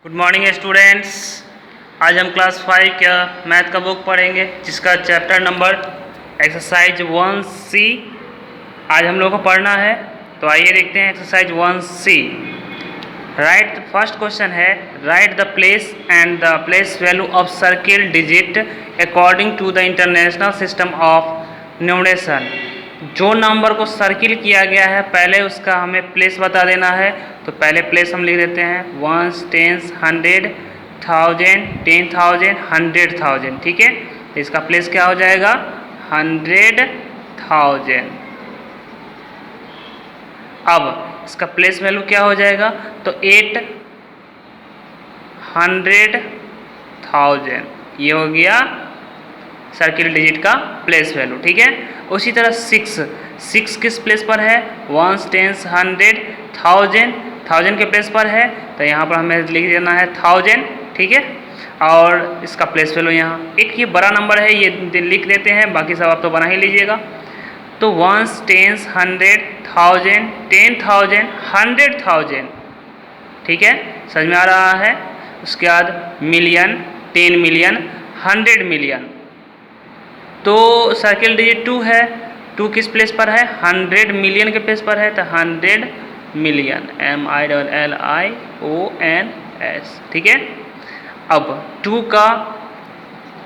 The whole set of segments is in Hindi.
Good morning students. आज हम क्लास 5 का मैथ का बुक पढ़ेंगे जिसका चैप्टर नंबर एक्सरसाइज 1C आज हम लोग को पढ़ना है। तो आइए देखते हैं exercise 1C। Right, first question है write the place and the place value of circle digit according to the international system of numeration. जो नंबर को सर्किल किया गया है पहले उसका हमें प्लेस बता देना है। तो पहले प्लेस हम लिख देते हैं 1, 10, 100, 1000, 10,000, 100,000। ठीक है, तो इसका प्लेस क्या हो जाएगा 100,000। अब इसका प्लेस वैल्यू क्या हो जाएगा तो 800,000। ये हो गया सर्किल डिजिट का प्लेस वैल्यू। ठीक है, उसी तरह 6 किस प्लेस पर है 1, 10, 100, 1000 के प्लेस पर है। तो यहाँ पर हमें लिख देना है 1000। ठीक है, और इसका प्लेस वैल्यू यहाँ एक ये बड़ा नंबर है ये लिख देते हैं, बाकी सब आप तो बना ही लीजिएगा। तो 1, 10, 100, 1000, 10,000, 100,000। ठीक है, समझ में आ रहा है। उसके बाद मिलियन, 10 मिलियन, 100 मिलियन। तो सर्किल डिजिट 2 है, 2 किस प्लेस पर है 100 मिलियन के प्लेस पर है। तो 100 मिलियन, MILLIONS। ठीक है, अब 2 का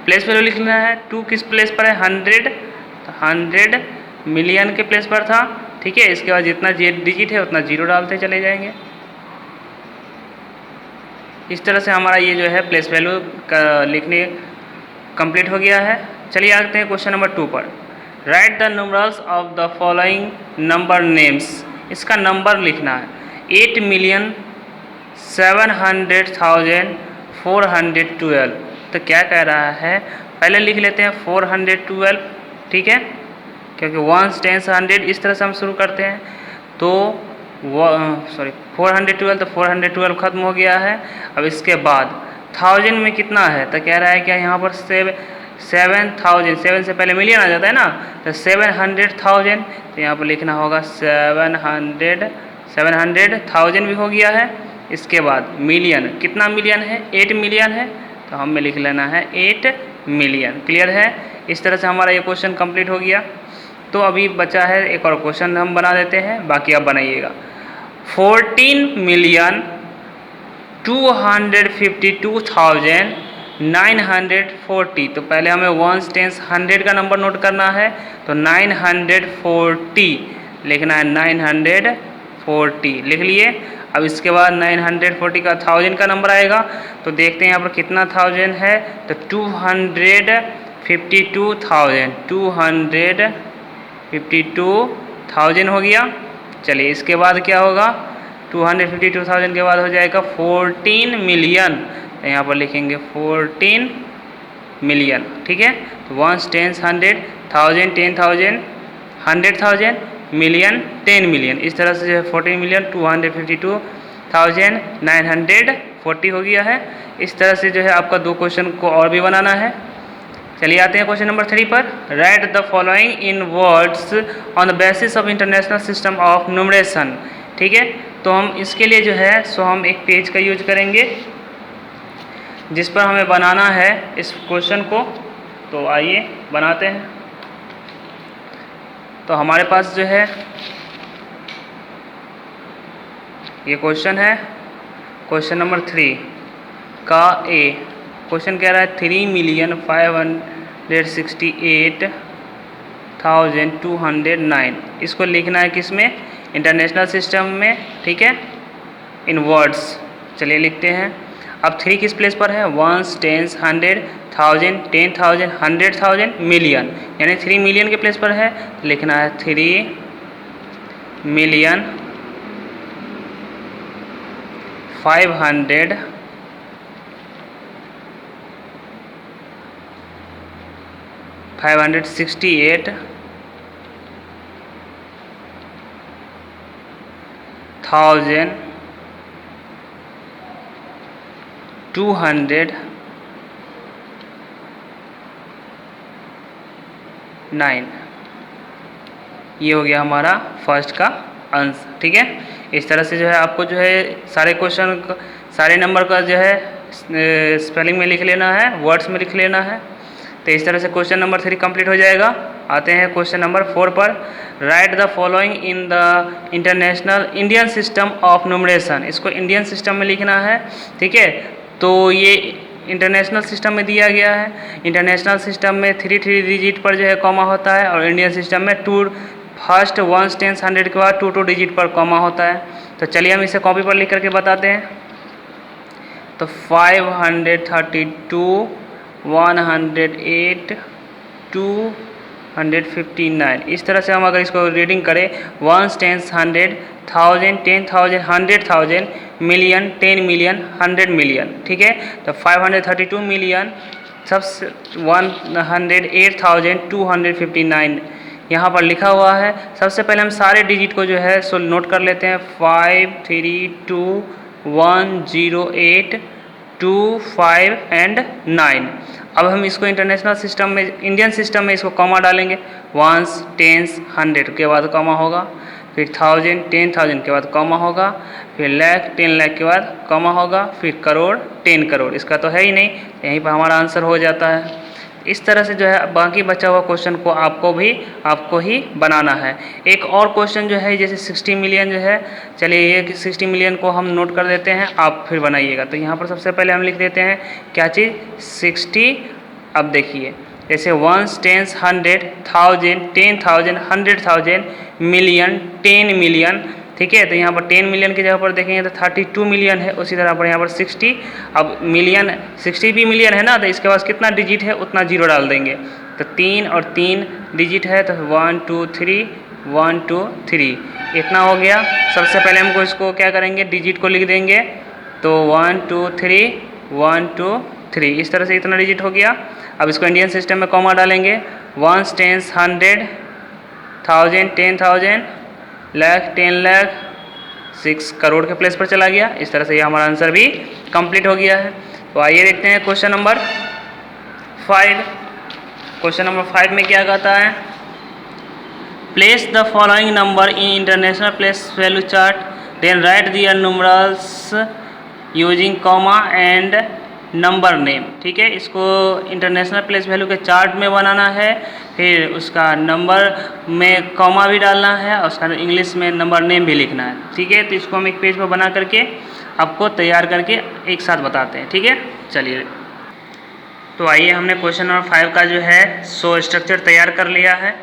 प्लेस वैल्यू लिखना है। 2 किस प्लेस पर है 100, तो 100 मिलियन के प्लेस पर था। ठीक है, इसके बाद जितना डिजिट है उतना जीरो डालते चले जाएंगे। इस तरह से हमारा ये जो है प्लेस वैल्यू का लिखने कंप्लीट हो गया है। चलिए आते हैं क्वेश्चन नंबर 2 पर। Right the numbers of the following number names. इसका नंबर लिखना है 8,700,412। तो क्या कह रहा है, पहले लिख लेते हैं 412। ठीक है, क्योंकि 1, 10, 100 इस तरह से हम शुरू करते हैं। तो 412, तो 412 खत्म हो गया है। अब इसके बाद 1000 में कितना है, तो कह रहा है क्या यहाँ पर 7,000, 7 से पहले मिलियन आ जाता है ना, तो 700,000। तो यहाँ पर लिखना होगा 700,000 भी हो गया है। इसके बाद मिलियन, कितना मिलियन है 8 मिलियन है, तो हमें लिख लेना है 8 मिलियन। क्लियर है, इस तरह से हमारा ये क्वेश्चन कंप्लीट हो गया। तो अभी बचा है एक और क्वेश्चन हम बना देते हैं, बाकी आप बनाइएगा। 14,252,940। तो पहले हमें 1, 10, 100 का नंबर नोट करना है। तो 940 लिखना है, 940 लिख लिए। अब इसके बाद 940 का 1000 का नंबर आएगा। तो देखते हैं यहाँ पर कितना 1000 है, तो 252,000, 252,000 हो गया। चलिए इसके बाद क्या होगा 252,000 के बाद हो जाएगा 14 मिलियन। तो यहाँ पर लिखेंगे 14 मिलियन। ठीक है, तो 1, 10, 100, 1000, 10,000, 100,000, मिलियन 10 मिलियन। इस तरह से जो है 14 मिलियन 252,940 हो गया है। इस तरह से जो है आपका 2 क्वेश्चन को और भी बनाना है। चलिए आते हैं क्वेश्चन नंबर 3 पर। Right the following in words on the basis of international system of numeration. ठीक है, तो हम इसके लिए जो है सो हम एक पेज का यूज करेंगे जिस पर हमें बनाना है इस क्वेश्चन को। तो आइए बनाते हैं। तो हमारे पास जो है ये क्वेश्चन है, क्वेश्चन नंबर 3 का ए। क्वेश्चन कह रहा है 3,568,209। इसको लिखना है किस में, इंटरनेशनल सिस्टम में। ठीक है, इन वर्ड्स। चलिए लिखते हैं। अब 3 किस प्लेस पर है 1, 10, 100, 1000, 10,000, 100,000, मिलियन, यानी 3 मिलियन के प्लेस पर है। तो लिखना है 3 मिलियन 568,209। ये हो गया हमारा फर्स्ट का आंसर। ठीक है, इस तरह से जो है आपको जो है सारे क्वेश्चन सारे नंबर का जो है स्पेलिंग में लिख लेना है, वर्ड्स में लिख लेना है। तो इस तरह से क्वेश्चन नंबर 3 कंप्लीट हो जाएगा। आते हैं क्वेश्चन नंबर 4 पर। Right the following in the international Indian system of numeration. इसको इंडियन सिस्टम में लिखना है, ठीक है। तो ये इंटरनेशनल सिस्टम में दिया गया है। इंटरनेशनल सिस्टम में 3 डिजिट पर जो है कॉमा होता है, और इंडियन सिस्टम में फर्स्ट 1, 10, 100 के बाद 2 डिजिट पर कॉमा होता है। तो चलिए हम इसे कॉपी पर लिख करके बताते हैं। तो 532, 108, 259, इस तरह से हम अगर इसको रीडिंग करें 1, 10, 100, 1000, 10,000, 100,000, मिलियन, 10 मिलियन, 100 मिलियन, ठीक है। तो 532 मिलियन सबसे 108,259 यहाँ पर लिखा हुआ है। सबसे पहले हम सारे डिजिट को जो है सो नोट कर लेते हैं। 532,108, 25 एंड 9। अब हम इसको इंटरनेशनल सिस्टम में, इंडियन सिस्टम में इसको कॉमा डालेंगे। 1, 10, 100 के बाद कॉमा होगा, फिर 1000, 10,000 के बाद कॉमा होगा, फिर लाख, 10 लाख के बाद कॉमा होगा, फिर करोड़, 10 करोड़। इसका तो है ही नहीं, यहीं पर हमारा आंसर हो जाता है। इस तरह से जो है बाकी बचा हुआ क्वेश्चन को आपको ही बनाना है। एक और क्वेश्चन जो है जैसे 60 मिलियन जो है, चलिए ये 60 मिलियन को हम नोट कर देते हैं, आप फिर बनाइएगा। तो यहाँ पर सबसे पहले हम लिख देते हैं क्या चीज़, 60। अब देखिए जैसे 1, 10, 100, 1000, 10,000, 100,000, मिलियन, 10 मिलियन, ठीक है। तो यहाँ पर 10 मिलियन की जगह पर देखेंगे तो 32 मिलियन है। उसी तरह पर यहाँ पर 60, अब मिलियन 60 भी मिलियन है ना, तो इसके पास कितना डिजिट है उतना जीरो डाल देंगे। तो 3 और 3 डिजिट है, तो 1, 2, 3, 1, 2, 3 इतना हो गया। सबसे पहले हमको इसको क्या करेंगे, डिजिट को लिख देंगे। तो 1, 2, 3, 1, 2, 3 इस तरह से इतना डिजिट हो गया। अब इसको इंडियन सिस्टम में कॉमा डालेंगे। 1, 10, 100, 1000, 10,000, लाख, 10 लाख, 6 करोड़ के प्लेस पर चला गया। इस तरह से ये हमारा आंसर भी कंप्लीट हो गया है। तो आइए देखते हैं क्वेश्चन नंबर 5। क्वेश्चन नंबर 5 में क्या कहता है, place the following number in international place value chart, then write their numerals using comma and number name, ठीक है। इसको इंटरनेशनल प्लेस वैल्यू के चार्ट में बनाना है, फिर उसका नंबर में कॉमा भी डालना है, और उसका इंग्लिश में नंबर नेम भी लिखना है, ठीक है। तो इसको हम एक पेज पर बना करके आपको तैयार करके एक साथ बताते हैं, ठीक है। चलिए तो आइए, हमने क्वेश्चन नंबर 5 का जो है सो स्ट्रक्चर तैयार कर लिया है,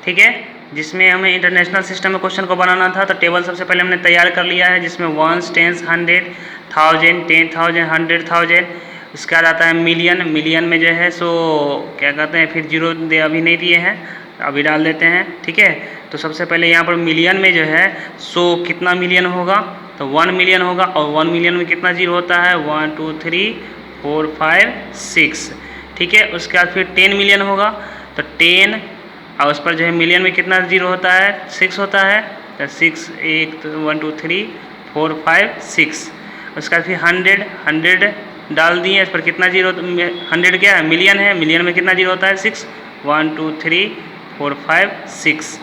ठीक है, जिसमें हमें इंटरनेशनल सिस्टम में क्वेश्चन को बनाना था। तो टेबल सबसे पहले हमने तैयार कर लिया है, जिसमें 1, 10, 100, 1000, 10,000, 100,000। इसके बाद आता है मिलियन। मिलियन में जो है सो क्या कहते हैं, फिर जीरो अभी नहीं दिए हैं, अभी डाल देते हैं, ठीक है। तो सबसे पहले यहाँ पर मिलियन में जो है सो कितना मिलियन होगा, तो 1 मिलियन होगा। और 1 मिलियन में कितना जीरो होता है, 1, 2, 3, 4, 5, 6, ठीक है। उसके बाद फिर 10 मिलियन होगा, तो 10, और उस पर जो है मिलियन में कितना जीरो होता है, 6 होता है। तो 6, 1, 1, 2, 3, 4, 5, 6। उसके बाद फिर 100 डाल दिए, इस पर कितना जीरो, 100 क्या है, मिलियन है, मिलियन में कितना जीरो होता है, 6, 1, 2, 3, 4, 5, 6,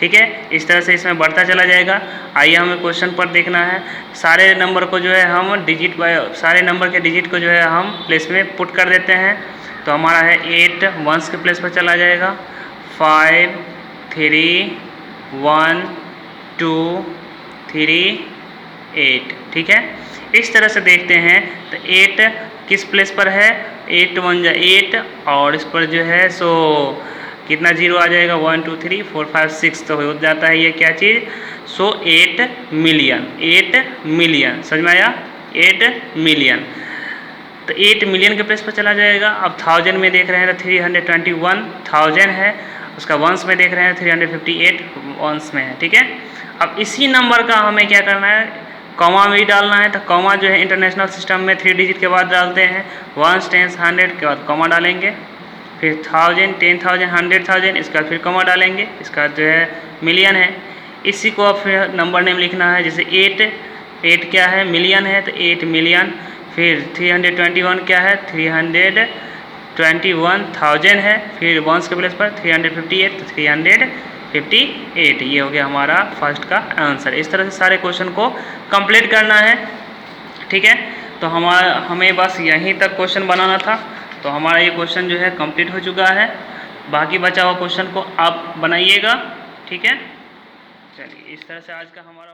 ठीक है। इस तरह से इसमें बढ़ता चला जाएगा। आइए हमें क्वेश्चन पर देखना है, सारे नंबर को जो है हम डिजिट बाय, सारे नंबर के डिजिट को जो है हम प्लेस में पुट कर देते हैं। तो हमारा है 8 वंस के प्लेस पर चला जाएगा, 5, 3, 1, 2, 3, 8, ठीक है। इस तरह से देखते हैं तो 8 किस प्लेस पर है, 8 1 जा 8, और इस पर जो है सो कितना जीरो आ जाएगा, 1, 2, 3, 4, 5, 6, तो हो जाता है ये क्या चीज़, सो 8 मिलियन। 8 मिलियन समझ में आया, 8 मिलियन। तो 8 मिलियन के प्लेस पर चला जाएगा। अब 1000 में देख रहे हैं तो 321,000 है, उसका वंस में देख रहे हैं 358 वंस में है, ठीक है। अब इसी नंबर का हमें क्या करना है, कॉमा में भी डालना है। तो कॉमा जो है इंटरनेशनल सिस्टम में 3 डिजिट के बाद डालते हैं, 1, 10, 100 के बाद कॉमा डालेंगे, फिर 1000, 10,000, 100,000, इसका फिर कॉमा डालेंगे, इसका जो है मिलियन है। इसी को अब फिर नंबर नेम लिखना है, जैसे 8 क्या है, मिलियन है, तो 8 मिलियन। फिर 321 क्या है, 321,000 है, फिर वंस के प्लेस पर 358, तो 358, ये हो गया हमारा फर्स्ट का आंसर। इस तरह से सारे क्वेश्चन को कंप्लीट करना है। ठीक है। तो हमें बस यहीं तक क्वेश्चन बनाना था। तो हमारा ये क्वेश्चन जो है कंप्लीट हो चुका है। बाकी बचा हुआ क्वेश्चन को आप बनाइएगा, ठीक है। चलिए, इस तरह से आज का हमारा